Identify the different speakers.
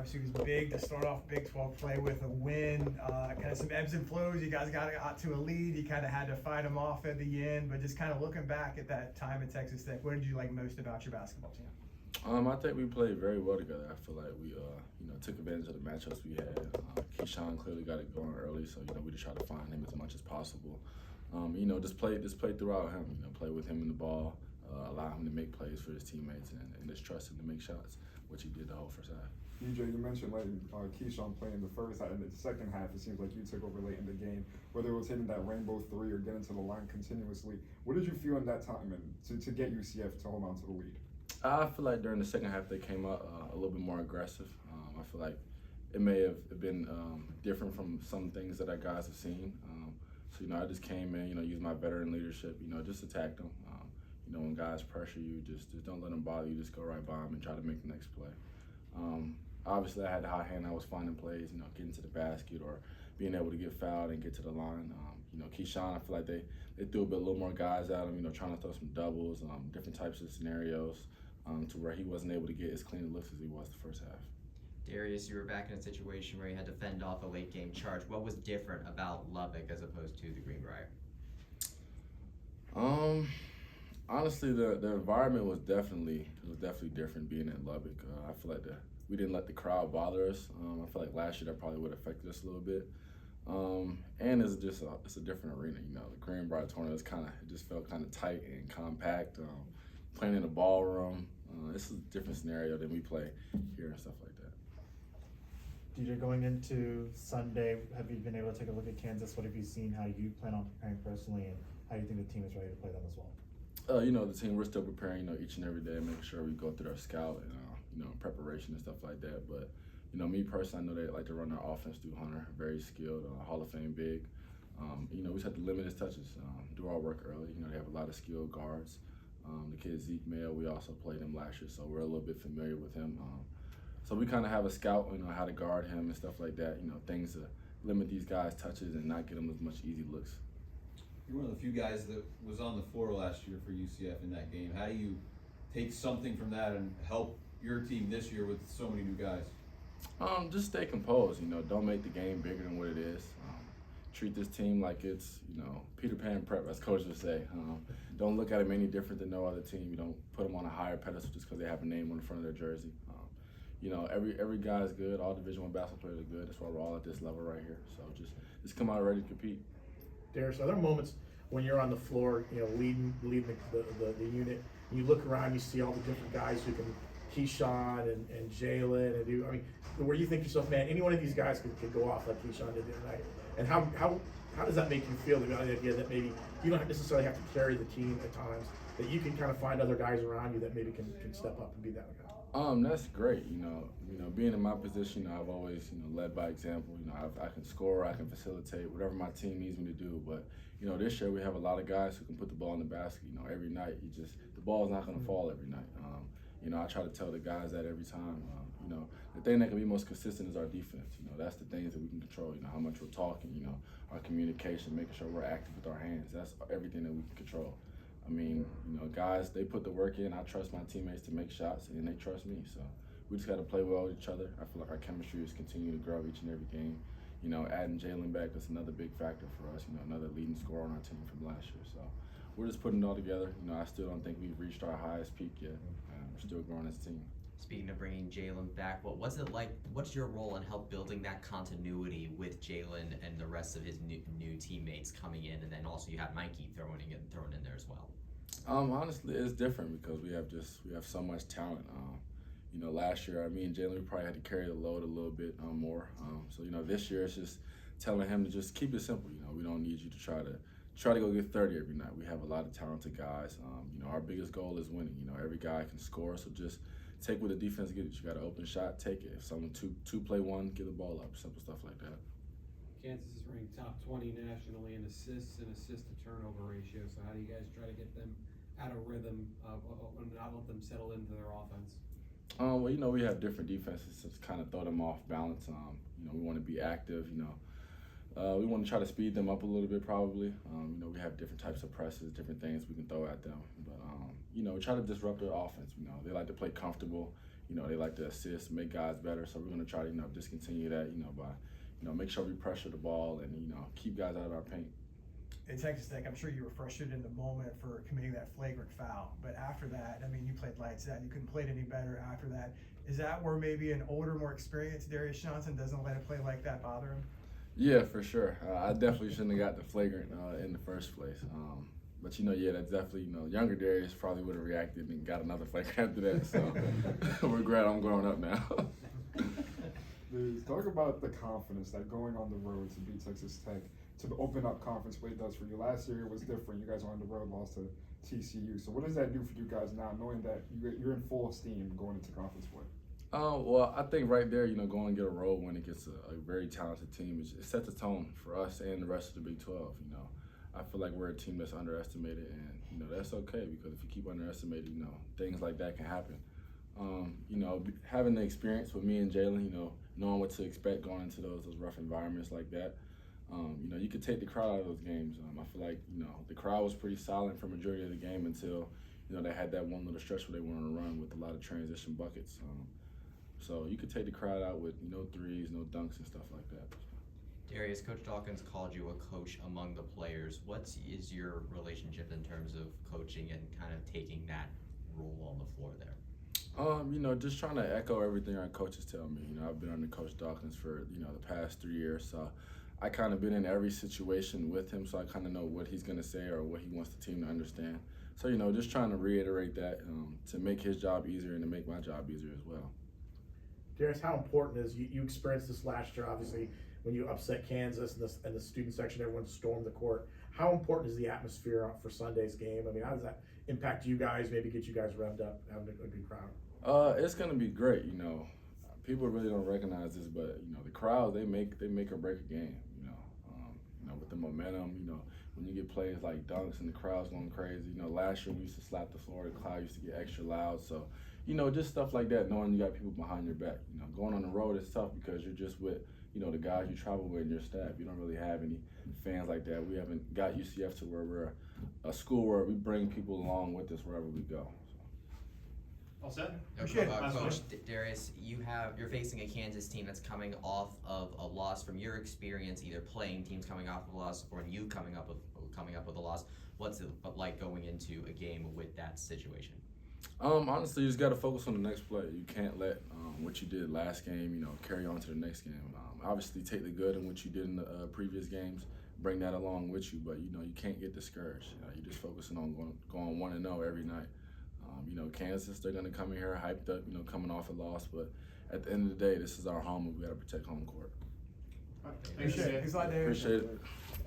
Speaker 1: She was big to start off Big 12 play with a win, kind of some ebbs and flows. You guys got to a lead. You kind of had to fight them off at the end, but just kind of looking back at that time at Texas Tech, what did you like most about your basketball team?
Speaker 2: I think we played very well together. I feel like we, took advantage of the matchups we had. Keyshawn clearly got it going early, so we just tried to find him as much as possible. Just play throughout him. Play with him in the ball, allow him to make plays for his teammates, and just trust him to make shots, which he did the whole first half.
Speaker 3: DJ, you mentioned letting Keyshawn play in the first half. In the second half, it seems like you took over late in the game, whether it was hitting that rainbow three or getting to the line continuously. What did you feel in that time and to get UCF to hold on to the lead?
Speaker 2: I feel like during the second half they came out a little bit more aggressive. I feel like it may have been different from some things that our guys have seen. I just came in, used my veteran leadership, just attacked them. When guys pressure you, just don't let them bother you. Just go right by them and try to make the next play. Obviously, I had the hot hand. I was finding plays, getting to the basket or being able to get fouled and get to the line. Keyshawn, I feel like they threw a little more guys at him, trying to throw some doubles, different types of scenarios to where he wasn't able to get as clean a looks as he was the first half.
Speaker 4: Darius, you were back in a situation where you had to fend off a late game charge. What was different about Lubbock as opposed to the Greenbrier?
Speaker 2: Honestly, the environment was definitely different being in Lubbock. I feel like we didn't let the crowd bother us. I feel like last year that probably would have affected us a little bit. And it's a different arena. The Greenbrier tournament just felt kind of tight and compact. Playing in a ballroom, this is a different scenario than we play here and stuff like that.
Speaker 5: DJ, going into Sunday, have you been able to take a look at Kansas? What have you seen? How you plan on preparing personally, and how do you think the team is ready to play them as well?
Speaker 2: The team, we're still preparing, each and every day, making sure we go through our scout and, preparation and stuff like that. But, me personally, I know they like to run their offense through Hunter, very skilled, Hall of Fame big. We just have to limit his touches, do our work early. They have a lot of skilled guards. The kid Zeke Mayo, we also played him last year, so we're a little bit familiar with him. So we kind of have a scout, how to guard him and stuff like that, things to limit these guys' touches and not get them as much easy looks.
Speaker 6: You're one of the few guys that was on the floor last year for UCF in that game. How do you take something from that and help your team this year with so many new guys?
Speaker 2: Just stay composed, don't make the game bigger than what it is. Treat this team like it's, Peter Pan prep, as coach would say. Don't look at them any different than no other team. You don't put them on a higher pedestal just because they have a name on the front of their jersey. Every guy is good. All Division I basketball players are good. That's why we're all at this level right here. So just come out ready to compete.
Speaker 5: Darius, are there moments when you're on the floor, leading the unit, and you look around, you see all the different guys who can, Keyshawn and Jalen, and where you think to yourself, man, any one of these guys could go off like Keyshawn did the other night? And how does that make you feel about the idea that maybe you don't necessarily have to carry the team at times, that you can kind of find other guys around you that maybe can step up and be that guy?
Speaker 2: That's great. Being in my position, I've always, led by example. I can score, I can facilitate, whatever my team needs me to do. But, this year we have a lot of guys who can put the ball in the basket. Every night, the ball's not going to fall every night. I try to tell the guys that every time. The thing that can be most consistent is our defense. That's the things that we can control. How much we're talking, our communication, making sure we're active with our hands. That's everything that we can control. Guys, they put the work in. I trust my teammates to make shots, and they trust me. So we just got to play well with each other. I feel like our chemistry is continuing to grow each and every game. Adding Jalen back is another big factor for us. Another leading scorer on our team from last year. So we're just putting it all together. I still don't think we've reached our highest peak yet. We're still growing as a team.
Speaker 4: Speaking of bringing Jalen back, what was it like? What's your role in help building that continuity with Jalen and the rest of his new teammates coming in, and then also you have Mikey thrown in there as well?
Speaker 2: Honestly, it's different because we have so much talent. Last year, me and Jalen, we probably had to carry the load a little bit more. So this year it's just telling him to just keep it simple. We don't need you to try to go get 30 every night. We have a lot of talented guys. Our biggest goal is winning. Every guy can score, so just take what the defense gives you. You got an open shot, take it. If someone two play one, get the ball up. Simple stuff like that.
Speaker 7: Kansas is ranked top 20 nationally in assists and assist-to-turnover ratio. So how do you guys try to get them out of rhythm and not let them settle into their offense?
Speaker 2: We have different defenses to kind of throw them off balance. We want to be active. We want to try to speed them up a little bit probably. We have different types of presses, different things we can throw at them. But, we try to disrupt their offense. They like to play comfortable. you know, they like to assist, make guys better. So we're going to try to, you know, discontinue that, you know, by, you know, make sure we pressure the ball and, you know, keep guys out of our paint.
Speaker 1: In Texas Tech, I'm sure you were frustrated in the moment for committing that flagrant foul. But after that, I mean, you played lights out. You couldn't play it any better after that. Is that where maybe an older, more experienced Darius Johnson doesn't let a play like that bother him?
Speaker 2: Yeah, for sure. I definitely shouldn't have got the flagrant in the first place. But, you know, yeah, that's definitely, you know, younger Darius probably would have reacted and got another flagrant after that. So we're glad I'm growing up now.
Speaker 3: Talk about the confidence that going on the road to beat Texas Tech, to open up conference play does for you. Last year it was different. You guys were on the road, lost to TCU. So what does that do for you guys now, knowing that you're in full steam going into conference play?
Speaker 2: Well, I think right there, you know, going and get a road win against a very talented team, it sets a tone for us and the rest of the Big 12, you know. I feel like we're a team that's underestimated, and, you know, that's okay because if you keep underestimating, you know, things like that can happen. You know, having the experience with me and Jalen, you know, knowing what to expect going into those rough environments like that, you know, you could take the crowd out of those games. I feel like, you know, the crowd was pretty silent for majority of the game until, you know, they had that one little stretch where they went on a run with a lot of transition buckets. So you could take the crowd out with no threes, no dunks and stuff like that.
Speaker 4: Darius, Coach Dawkins called you a coach among the players. What is your relationship in terms of coaching and kind of taking that role on the floor there?
Speaker 2: You know, just trying to echo everything our coaches tell me. You know, I've been under Coach Dawkins for, you know, the past 3 years, so I kind of been in every situation with him, so I kind of know what he's going to say or what he wants the team to understand. So, you know, just trying to reiterate that to make his job easier and to make my job easier as well.
Speaker 5: Darius, how important is, you experienced this last year, obviously, when you upset Kansas and the student section, everyone stormed the court. How important is the atmosphere for Sunday's game? I mean, how does that impact you guys, maybe get you guys revved up, having a good crowd?
Speaker 2: It's going to be great, you know. People really don't recognize this, but, you know, the crowd, they make or break a game, you know, with the momentum, you know, when you get plays like dunks and the crowd's going crazy. You know, last year we used to slap the floor, the crowd used to get extra loud. So, you know, just stuff like that, knowing you got people behind your back. You know, going on the road is tough because you're just with, you know, the guys you travel with and your staff. You don't really have any fans like that. We haven't got UCF to where we're a school where we bring people along with us wherever we go.
Speaker 8: All set?
Speaker 1: Appreciate it.
Speaker 4: Coach Darius, you're facing a Kansas team that's coming off of a loss. From your experience, either playing teams coming off of a loss or you coming up with a loss, what's it like going into a game with that situation?
Speaker 2: Honestly, you just got to focus on the next play. You can't let what you did last game, you know, carry on to the next game. Obviously, take the good in what you did in the previous games, bring that along with you, but, you know, you can't get discouraged. You're just focusing on going 1-0 every night. You know, Kansas, they're going to come in here hyped up, you know, coming off a loss, but at the end of the day, this is our home and we got to protect home court.
Speaker 8: Appreciate it.
Speaker 1: Thanks a lot, Darius.
Speaker 2: Appreciate it.